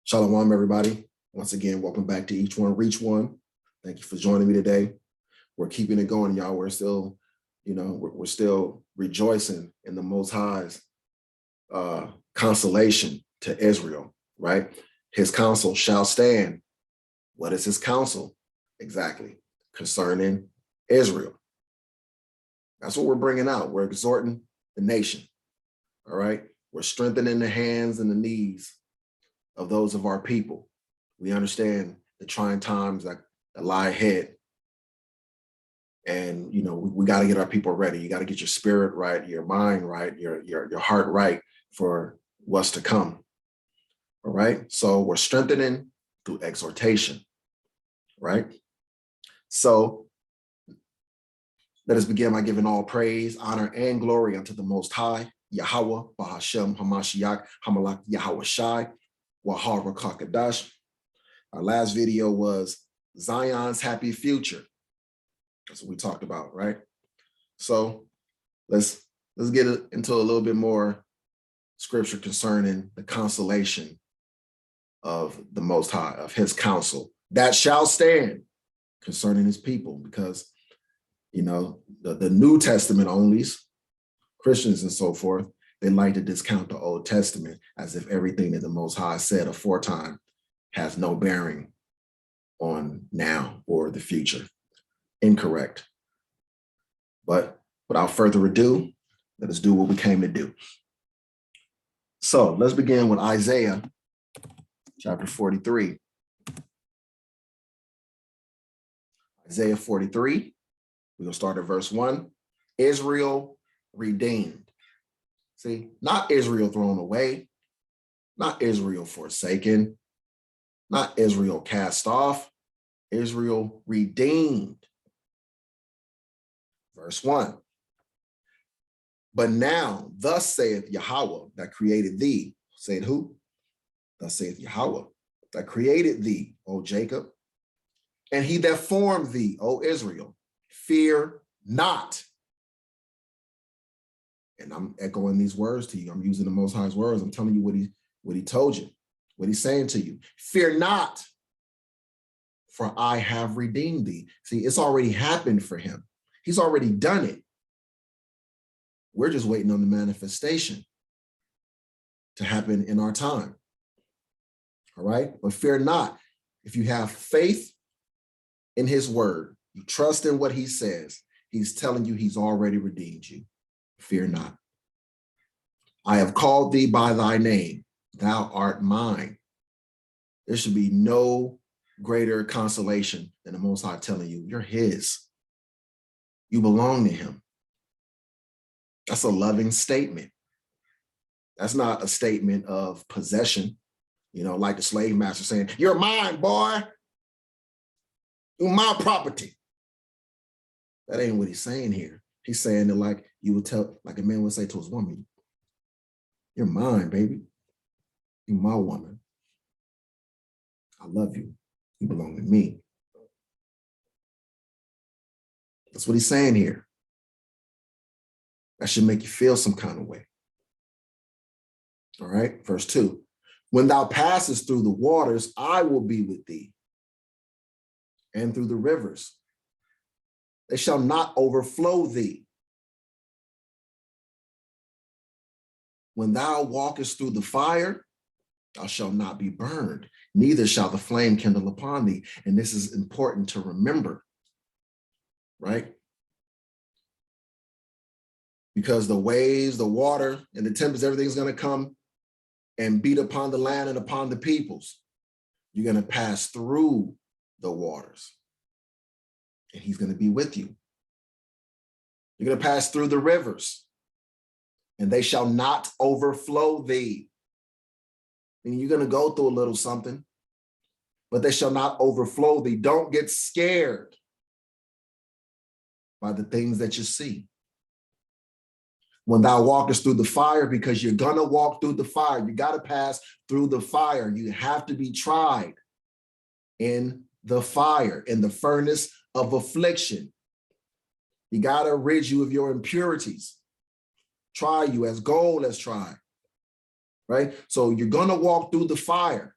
Shalom, everybody. Once again, welcome back to Each One Reach One. Thank you for joining me today. We're keeping it going, y'all. We're still, we're still rejoicing in the Most High's consolation to Israel, right? His counsel shall stand. What is his counsel? Exactly. Concerning Israel. That's what we're bringing out. We're exhorting the nation, all right? We're strengthening the hands and the knees of those of our people. We understand the trying times that lie ahead. And, we got to get our people ready. You got to get your spirit right, your mind right, your heart right for what's to come. All right. So we're strengthening through exhortation, right? So let us begin by giving all praise, honor, and glory unto the Most High, YAHAWAH, BaHaShem, HaMashiach, Hamalak, YAHAWAHSHI, YAHAWAH. Our last video was Zion's happy future. That's what we talked about, right? So let's get into a little bit more scripture concerning the consolation of the Most High, of his counsel that shall stand concerning his people, because the New Testament onlys, Christians and so forth, they like to discount the Old Testament as if everything that the Most High said aforetime has no bearing on now or the future. Incorrect. But without further ado, let us do what we came to do. So let's begin with Isaiah chapter 43. Isaiah 43, we're going to start at verse 1. Israel redeemed. See, not Israel thrown away, not Israel forsaken, not Israel cast off, Israel redeemed. Verse 1. But now, thus saith YAHAWAH that created thee. Said who? Thus saith YAHAWAH that created thee, O Jacob, and he that formed thee, O Israel. Fear not. And I'm echoing these words to you. I'm using the Most High's words. I'm telling you what he told you, what he's saying to you. Fear not, for I have redeemed thee. See, it's already happened for him. He's already done it. We're just waiting on the manifestation to happen in our time. All right? But fear not. If you have faith in his word, you trust in what he says, he's telling you he's already redeemed you. Fear not. I have called thee by thy name. Thou art mine. There should be no greater consolation than the Most High telling you you're his. You belong to him. That's a loving statement. That's not a statement of possession, like the slave master saying, you're mine, boy. You're my property. That ain't what he's saying here. He's saying that like a man would say to his woman, you're mine, baby. You're my woman. I love you. You belong to me. That's what he's saying here. That should make you feel some kind of way. All right, verse 2. When thou passest through the waters, I will be with thee. And through the rivers, they shall not overflow thee. When thou walkest through the fire, thou shalt not be burned, neither shall the flame kindle upon thee. And this is important to remember, right? Because the waves, the water, and the tempest, everything's going to come and beat upon the land and upon the peoples. You're going to pass through the waters, and he's going to be with you. You're going to pass through the rivers, and they shall not overflow thee. And you're going to go through a little something, but they shall not overflow thee. Don't get scared by the things that you see. When thou walkest through the fire, because you're going to walk through the fire. You got to pass through the fire. You have to be tried in the fire, in the furnace of affliction. You got to rid you of your impurities. Try you as gold is tried. right? So you're going to walk through the fire.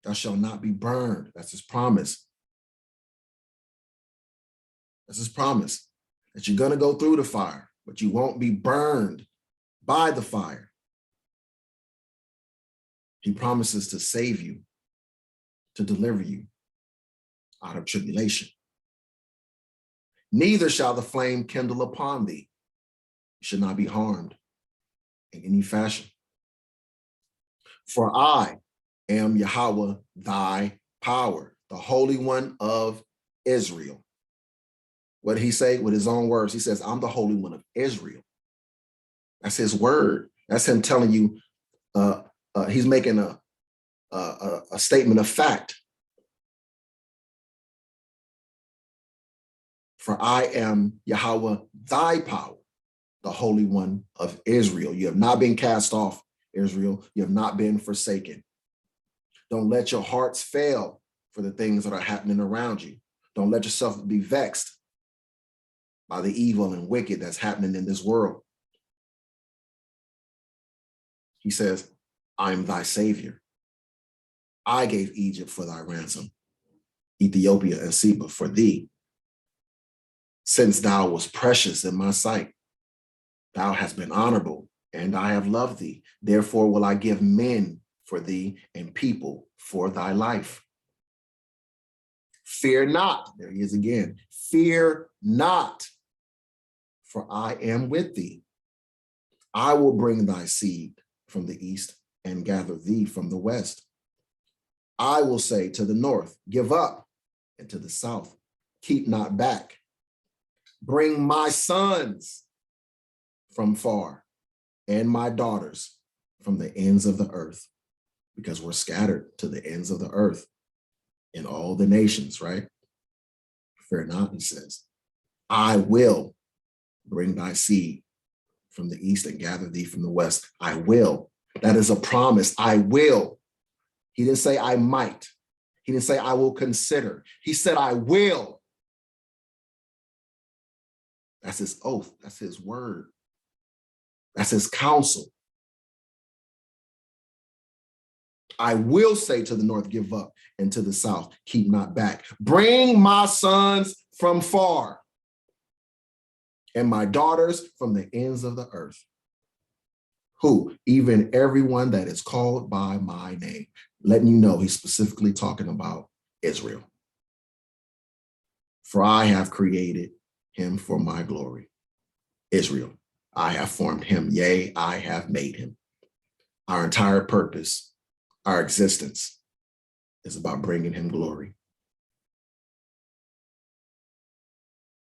Thou shalt not be burned. That's his promise. That's his promise, that you're going to go through the fire, but you won't be burned by the fire. He promises to save you, to deliver you out of tribulation. Neither shall the flame kindle upon thee. You should not be harmed in any fashion. For I am Yahawah, thy power, the Holy One of Israel. What did he say with his own words? He says, I'm the Holy One of Israel. That's his word. That's him telling you, he's making a statement of fact. For I am Yahawah, thy power, the Holy One of Israel. You have not been cast off, Israel. You have not been forsaken. Don't let your hearts fail for the things that are happening around you. Don't let yourself be vexed by the evil and wicked that's happening in this world. He says, I am thy savior. I gave Egypt for thy ransom, Ethiopia and Seba for thee. Since thou was precious in my sight, thou hast been honorable, and I have loved thee. Therefore will I give men for thee and people for thy life. Fear not, there he is again, fear not, for I am with thee. I will bring thy seed from the east and gather thee from the west. I will say to the north, give up, and to the south, keep not back. Bring my sons from far and my daughters from the ends of the earth, because we're scattered to the ends of the earth in all the nations, right? Fear not, he says. I will bring thy seed from the east and gather thee from the west. I will. That is a promise. I will. He didn't say I might. He didn't say I will consider. He said I will. That's his oath. That's his word. That's his counsel. I will say to the north, give up, and to the south, keep not back. Bring my sons from far and my daughters from the ends of the earth. Who? Even everyone that is called by my name. Letting you know he's specifically talking about Israel. For I have created him for my glory. Israel, I have formed him. Yea, I have made him. Our entire purpose, our existence is about bringing him glory.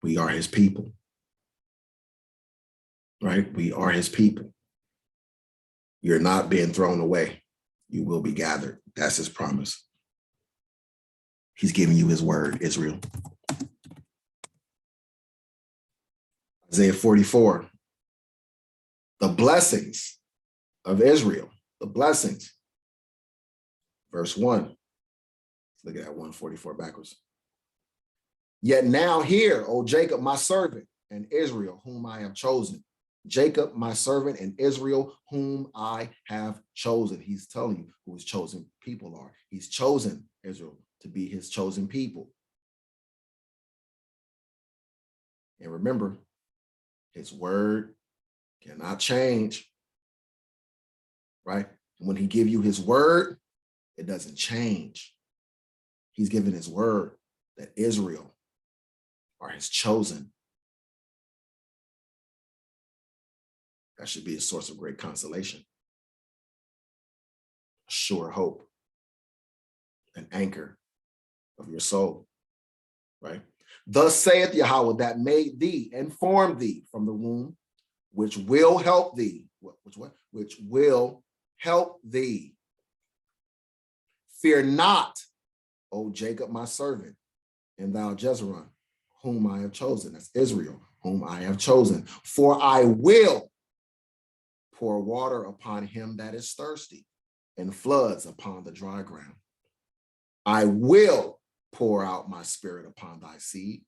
We are his people, right? We are his people. You're not being thrown away. You will be gathered. That's his promise. He's giving you his word, Israel. Isaiah 44, the blessings of Israel, the blessings. Verse 1. Look at that 144 backwards. Yet now hear, O Jacob, my servant, and Israel, whom I have chosen. Jacob, my servant, and Israel, whom I have chosen. He's telling you who his chosen people are. He's chosen Israel to be his chosen people. And remember, his word cannot change, right? And when he gives you his word, it doesn't change. He's given his word that Israel are his chosen. That should be a source of great consolation, a sure hope, an anchor of your soul, right? Thus saith Yahawah that made thee and formed thee from the womb, which will help thee. Which will help thee. Fear not, O Jacob, my servant, and thou Jezreel, whom I have chosen. That's Israel, whom I have chosen. For I will pour water upon him that is thirsty, and floods upon the dry ground. I will pour out my spirit upon thy seed,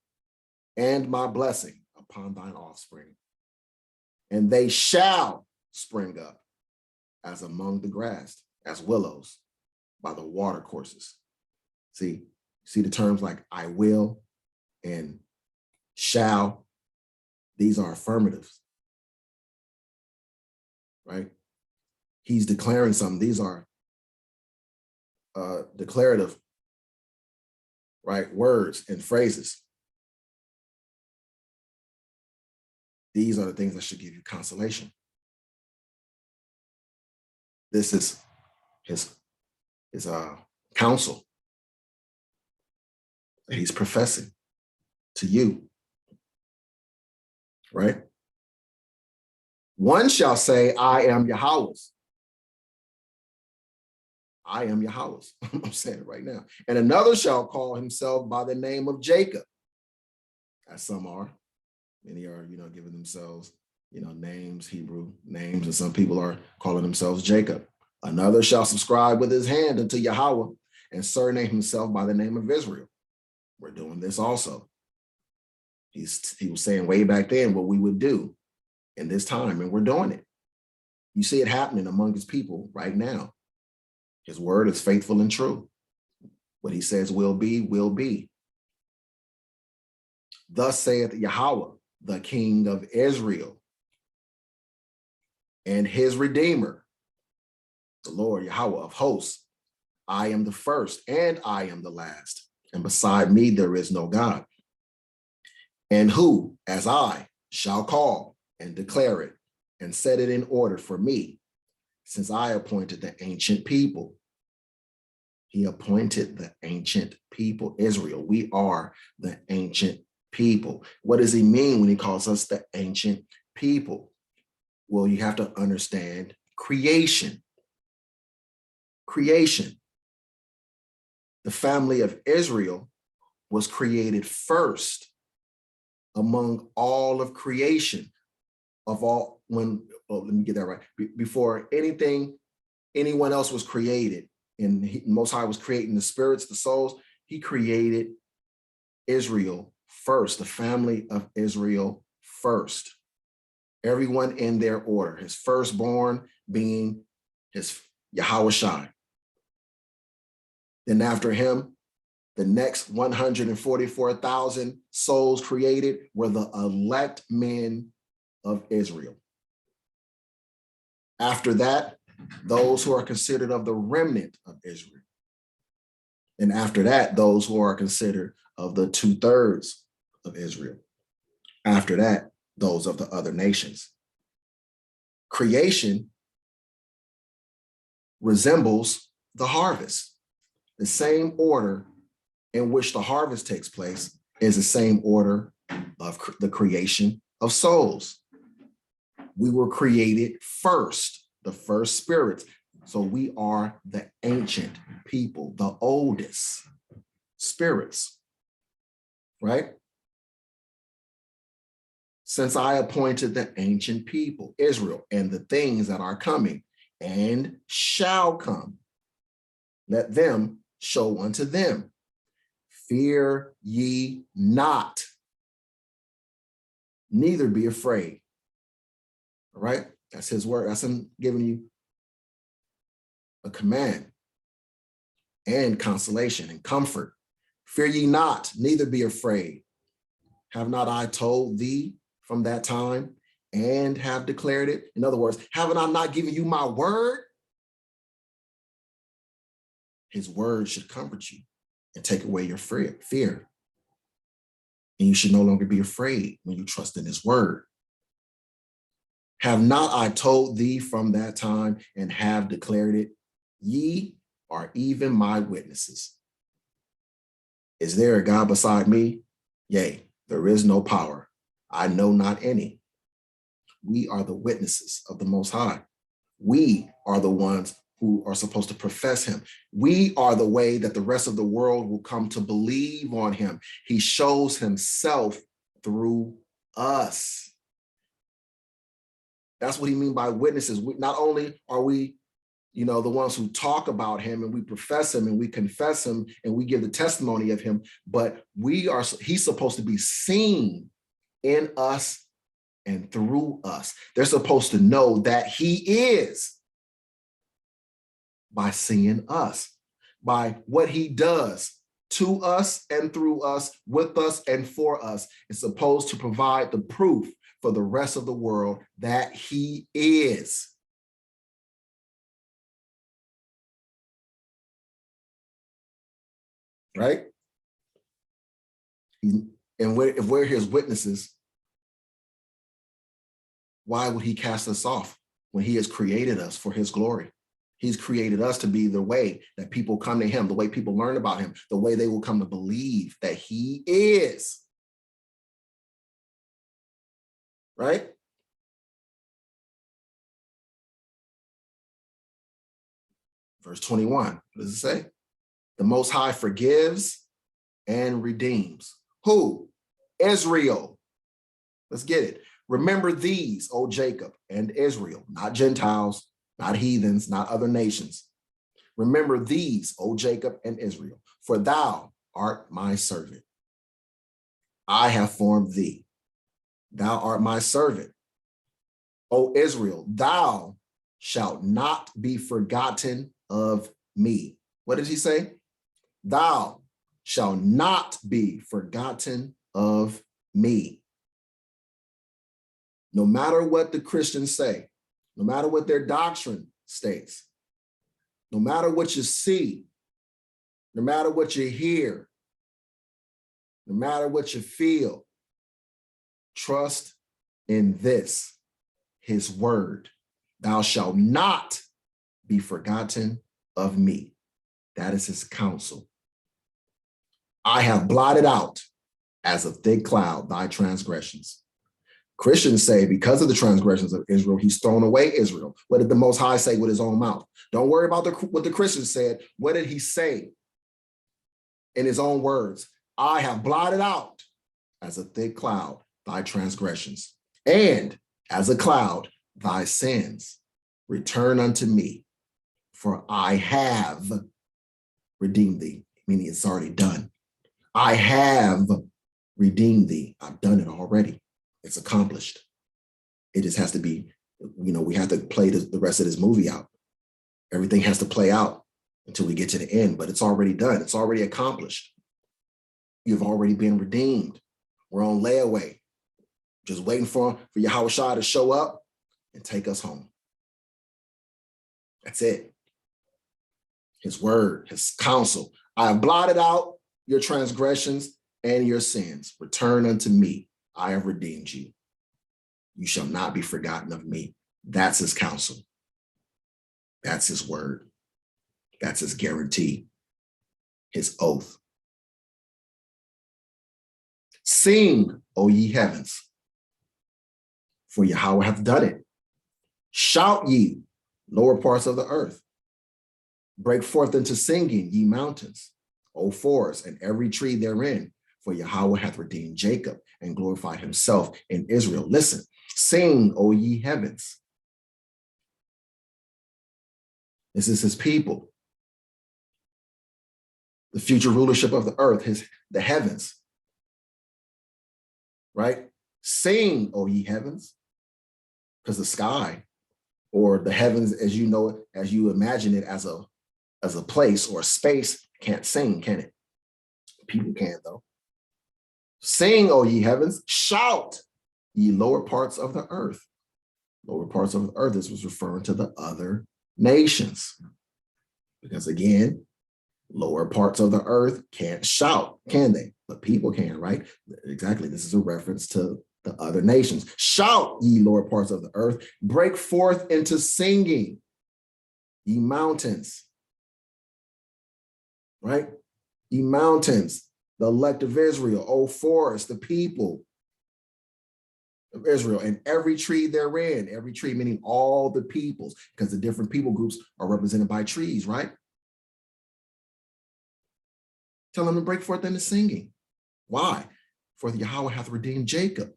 and my blessing upon thine offspring. And they shall spring up as among the grass, as willows by the water courses. See the terms like I will and shall. These are affirmatives, right? He's declaring something. These are declarative, right? Words and phrases. These are the things that should give you consolation. This is his counsel that he's professing to you, right? One shall say, I am Yahawah's. I am Yahawah's. I'm saying it right now. And another shall call himself by the name of Jacob, as some are. Many are, giving themselves, names, Hebrew names, and some people are calling themselves Jacob. Another shall subscribe with his hand unto Yahawah and surname himself by the name of Israel. We're doing this also. He was saying way back then what we would do in this time, and we're doing it. You see it happening among his people right now. His word is faithful and true. What he says will be, will be. Thus saith Yahawah, the King of Israel, and his Redeemer, the Lord Yahawah of hosts. I am the first and I am the last, and beside me there is no God. And who, as I, shall call and declare it and set it in order for me, since I appointed the ancient people. He appointed the ancient people, Israel. We are the ancient people. What does he mean when he calls us the ancient people? Well, you have to understand creation. Creation. The family of Israel was created first among all of creation, let me get that right. Before anyone else was created, and Most High was creating the spirits, the souls, he created Israel first, the family of Israel first. Everyone in their order, his firstborn being his YAHAWAHSHI. Then after him, the next 144,000 souls created were the elect men of Israel. After that, those who are considered of the remnant of Israel. And after that, those who are considered of the 2/3 of Israel. After that, those of the other nations. Creation resembles the harvest. The same order in which the harvest takes place is the same order of the creation of souls. We were created first, the first spirits. So we are the ancient people, the oldest spirits, right? Since I appointed the ancient people, Israel, and the things that are coming and shall come, let them show unto them. Fear ye not, neither be afraid. All right, that's his word. That's him giving you a command and consolation and comfort. Fear ye not, neither be afraid. Have not I told thee from that time and have declared it? In other words, haven't I not given you my word? His word should comfort you and take away your fear. And you should no longer be afraid when you trust in his word. Have not I told thee from that time and have declared it? Ye are even my witnesses. Is there a God beside me? Yea, there is no power. I know not any. We are the witnesses of the Most High. We are the ones who are supposed to profess him. We are the way that the rest of the world will come to believe on him. He shows himself through us. That's what he means by witnesses. Not only are we, the ones who talk about him and we profess him and we confess him and we give the testimony of him, but he's supposed to be seen in us and through us. They're supposed to know that he is By seeing us, by what he does to us and through us, with us and for us. It's supposed to provide the proof for the rest of the world that he is. Right? And if we're his witnesses, why would he cast us off when he has created us for his glory? He's created us to be the way that people come to him, the way people learn about him, the way they will come to believe that he is. Right? Verse 21, what does it say? The Most High forgives and redeems. Who? Israel. Let's get it. Remember these, O Jacob and Israel, not Gentiles, not heathens, not other nations. Remember these, O Jacob and Israel, for thou art my servant. I have formed thee. Thou art my servant. O Israel, thou shalt not be forgotten of me. What did he say? Thou shalt not be forgotten of me. No matter what the Christians say, no matter what their doctrine states, no matter what you see, no matter what you hear, no matter what you feel, trust in this, his word. Thou shalt not be forgotten of me. That is his counsel. I have blotted out as a thick cloud thy transgressions. Christians say because of the transgressions of Israel, he's thrown away Israel. What did the Most High say with his own mouth? Don't worry about what the Christians said. What did he say in his own words? I have blotted out as a thick cloud thy transgressions, and as a cloud thy sins. Return unto me, for I have redeemed thee, meaning it's already done. I have redeemed thee. I've done it already. It's accomplished. It just has to be, we have to play the rest of this movie out. Everything has to play out until we get to the end, but it's already done. It's already accomplished. You've already been redeemed. We're on layaway, just waiting for YAHAWAHSHI to show up and take us home. That's it. His word, his counsel. I have blotted out your transgressions and your sins. Return unto me. I have redeemed you. You shall not be forgotten of me. That's his counsel. That's his word. That's his guarantee, his oath. Sing, O ye heavens, for Yahweh hath done it. Shout ye, lower parts of the earth. Break forth into singing, ye mountains, O forests, and every tree therein. For Yahweh hath redeemed Jacob and glorified himself in Israel. Listen, sing, O ye heavens. This is his people. The future rulership of the earth, the heavens. Right? Sing, O ye heavens, because the sky or the heavens, as you know it, as you imagine it as a place or a space, can't sing, can it? People can, though. Sing, O ye heavens, shout, ye lower parts of the earth. Lower parts of the earth, this was referring to the other nations. Because again, lower parts of the earth can't shout, can they? But people can, right? Exactly, this is a reference to the other nations. Shout, ye lower parts of the earth, break forth into singing, ye mountains. Right? Ye mountains, the elect of Israel, O forest, the people of Israel, and every tree therein, every tree meaning all the peoples, because the different people groups are represented by trees, right? Tell them to break forth into singing. Why? For Yahweh hath redeemed Jacob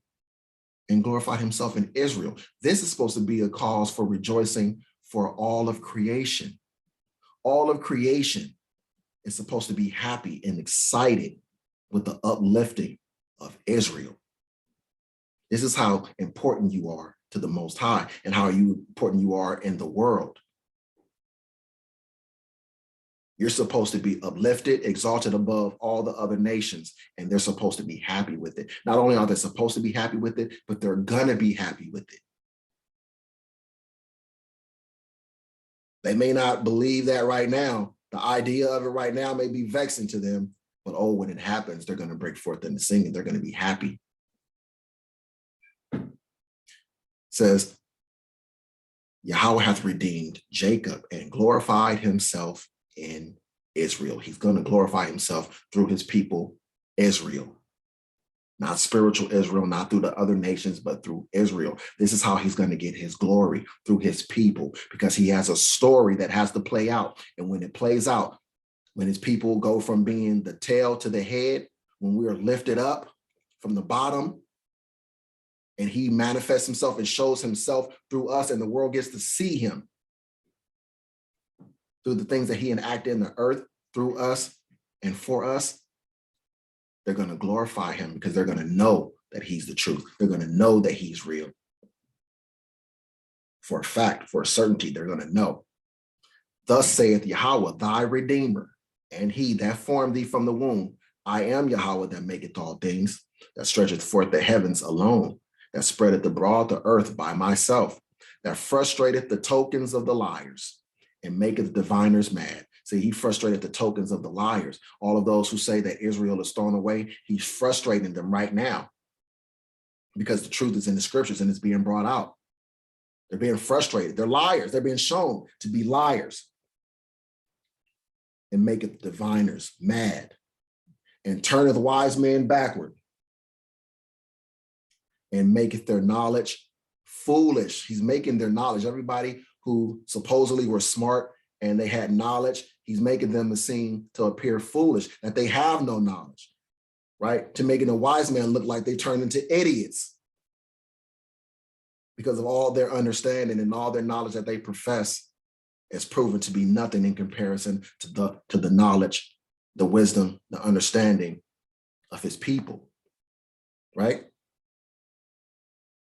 and glorified himself in Israel. This is supposed to be a cause for rejoicing for all of creation. All of creation is supposed to be happy and excited with the uplifting of Israel. This is how important you are to the Most High and how important you are in the world. You're supposed to be uplifted, exalted above all the other nations, and they're supposed to be happy with it. Not only are they supposed to be happy with it, but they're gonna be happy with it. They may not believe that right now. The idea of it right now may be vexing to them, but oh, when it happens, they're gonna break forth into singing. They're gonna be happy. It says, Yahweh hath redeemed Jacob and glorified himself in Israel. He's going to glorify himself through his people, Israel. Not spiritual Israel, not through the other nations, but through Israel. This is how he's going to get his glory, through his people, because he has a story that has to play out. And when it plays out, when his people go from being the tail to the head, when we are lifted up from the bottom, and he manifests himself and shows himself through us, and the world gets to see him through the things that he enacted in the earth, through us and for us, they're going to glorify him because they're going to know that he's the truth. They're going to know that he's real. For a fact, for a certainty, they're going to know. Thus saith Yahweh, thy Redeemer, and he that formed thee from the womb. I am Yahweh that maketh all things, that stretcheth forth the heavens alone, that spreadeth abroad the earth by myself, that frustrateth the tokens of the liars, and maketh diviners mad. See, he frustrated the tokens of the liars. All of those who say that Israel is thrown away, he's frustrating them right now because the truth is in the scriptures and it's being brought out. They're being frustrated. They're liars. They're being shown to be liars. And maketh diviners mad, and turneth wise men backward, and maketh their knowledge foolish. He's making their knowledge. Everybody who supposedly were smart and they had knowledge, he's making them seem to appear foolish, that they have no knowledge, right? To making a wise man look like they turn into idiots because of all their understanding and all their knowledge that they profess is proven to be nothing in comparison to the knowledge, the wisdom, the understanding of his people, right?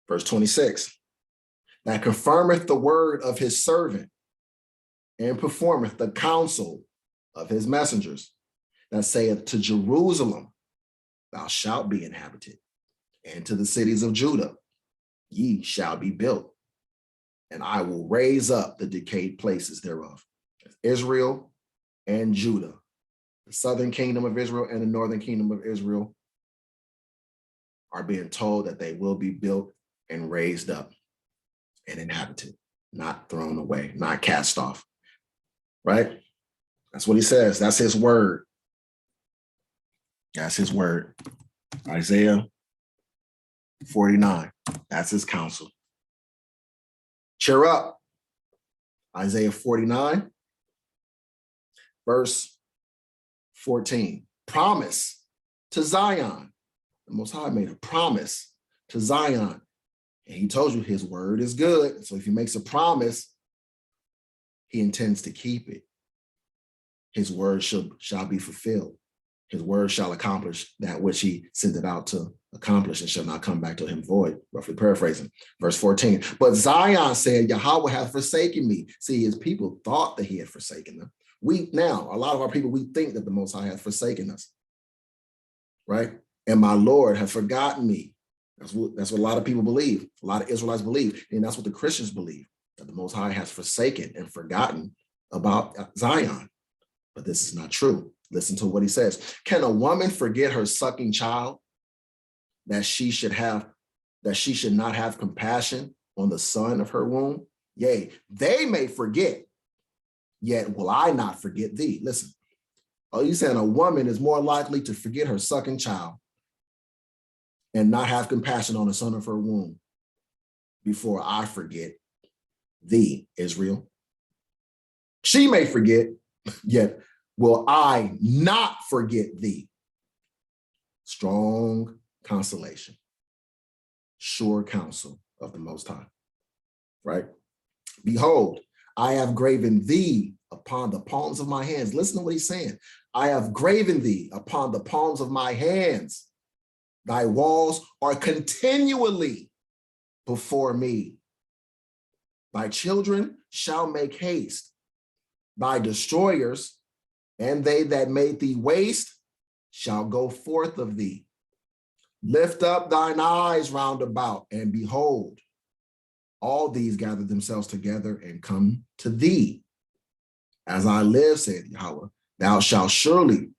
Verse 26, that confirmeth the word of his servant and performeth the counsel of his messengers, that saith to Jerusalem, thou shalt be inhabited, and to the cities of Judah, ye shall be built, and I will raise up the decayed places thereof. Israel and Judah, the southern kingdom of Israel and the northern kingdom of Israel are being told that they will be built and raised up and inhabited, not thrown away, not cast off, right? That's what he says. That's his word. That's his word. Isaiah 49, that's his counsel. Cheer up. Isaiah 49, verse 14. Promise to Zion. The Most High made a promise to Zion. And he told you his word is good. So if he makes a promise, he intends to keep it. His word shall be fulfilled. His word shall accomplish that which he sent it out to accomplish, and shall not come back to him void, roughly paraphrasing. Verse 14, but Zion said, Yahweh hath forsaken me. See, his people thought that he had forsaken them. Now, a lot of our people, we think that the Most High hath forsaken us, right? And my Lord hath forgotten me. That's what a lot of people believe. A lot of Israelites believe, and that's what the Christians believe, that the Most High has forsaken and forgotten about Zion. But this is not true. Listen to what he says. Can a woman forget her sucking child, that she should not have compassion on the son of her womb? Yea, they may forget, yet will I not forget thee. Listen, are you saying a woman is more likely to forget her sucking child and not have compassion on the son of her womb before I forget thee, Israel? She may forget, yet will I not forget thee. Strong consolation, sure counsel of the Most High, right? Behold, I have graven thee upon the palms of my hands. Listen to what he's saying. I have graven thee upon the palms of my hands. Thy walls are continually before me. Thy children shall make haste. Thy destroyers And they that made thee waste shall go forth of thee. Lift up thine eyes round about, and behold, all these gather themselves together and come to thee. As I live, saith Yahweh, thou shalt surely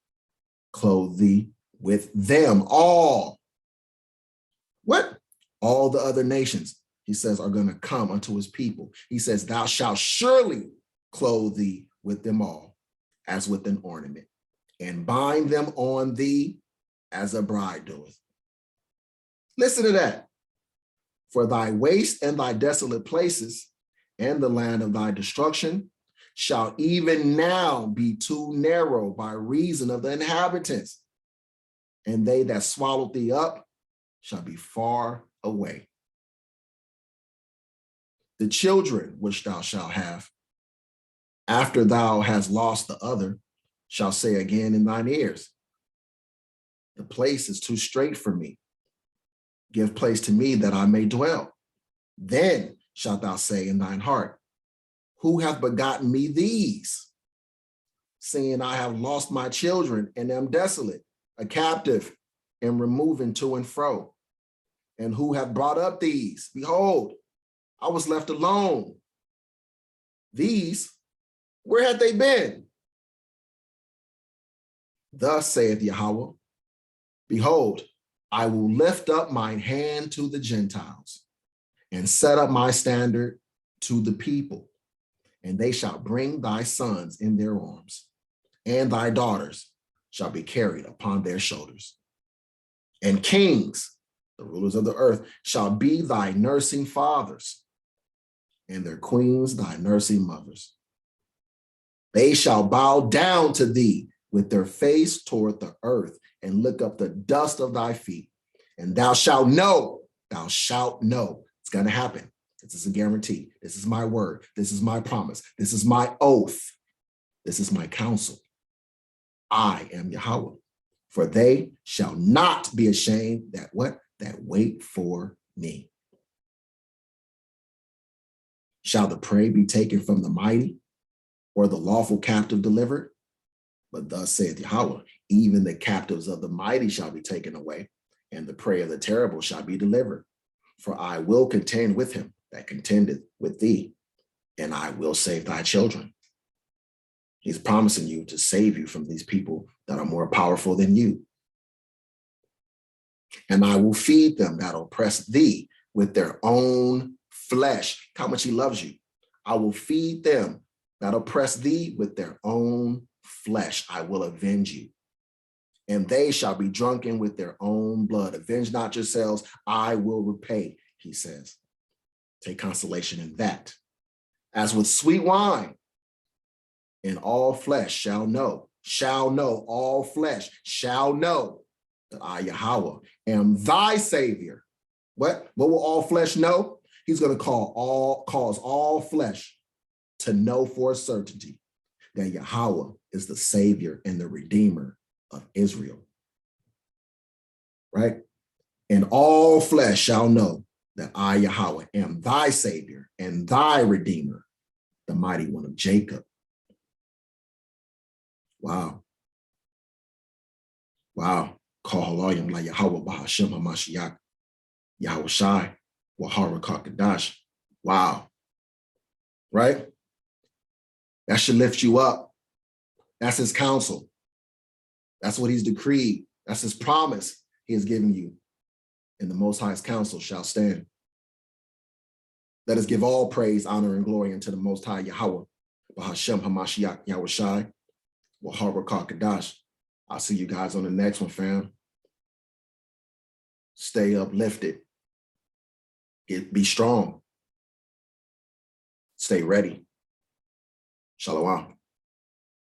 clothe thee with them all. What? All the other nations, he says, are going to come unto his people. He says, thou shalt surely clothe thee with them all, as with an ornament, and bind them on thee as a bride doeth. Listen to that. For thy waste and thy desolate places and the land of thy destruction shall even now be too narrow by reason of the inhabitants, and they that swallowed thee up shall be far away. The children which thou shalt have, after thou hast lost the other, shall say again in thine ears, the place is too strait for me. Give place to me that I may dwell. Then shalt thou say in thine heart, who hath begotten me these? Seeing I have lost my children and am desolate, a captive, and removing to and fro. And who hath brought up these? Behold, I was left alone. These, where had they been? Thus saith Yahweh, behold, I will lift up mine hand to the Gentiles and set up my standard to the people, and they shall bring thy sons in their arms, and thy daughters shall be carried upon their shoulders. And kings, the rulers of the earth, shall be thy nursing fathers, and their queens thy nursing mothers. They shall bow down to thee with their face toward the earth, and lick up the dust of thy feet. And thou shalt know, it's going to happen. This is a guarantee. This is my word. This is my promise. This is my oath. This is my counsel. I am Yahweh, for they shall not be ashamed that what? That wait for me. Shall the prey be taken from the mighty, or the lawful captive delivered? But thus saith Yahweh, even the captives of the mighty shall be taken away, and the prey of the terrible shall be delivered. For I will contend with him that contendeth with thee, and I will save thy children. He's promising you to save you from these people that are more powerful than you. And I will feed them that oppress thee with their own flesh. How much he loves you. I will feed them that oppress thee with their own flesh. I will avenge you. And they shall be drunken with their own blood. Avenge not yourselves, I will repay, he says. Take consolation in that. As with sweet wine, and all flesh shall know, all flesh shall know that I, Yahweh, am thy Savior. What will all flesh know? He's going to cause all flesh to know for a certainty that Yahweh is the Savior and the Redeemer of Israel, right? And all flesh shall know that I, Yahweh, am thy Savior and thy Redeemer, the mighty one of Jacob. Wow. Wow. Consolation la YAHAWAHSHI, YAHAWAHSHI, YAHAWAHSHI. Wow. Right? That should lift you up. That's his counsel. That's what he's decreed. That's his promise he has given you. And the Most High's counsel shall stand. Let us give all praise, honor, and glory unto the Most High Yahweh. B'Hashem HaMashiach Yahawashi, YAHAWAH. I'll see you guys on the next one, fam. Stay uplifted. Be strong. Stay ready. Shalom.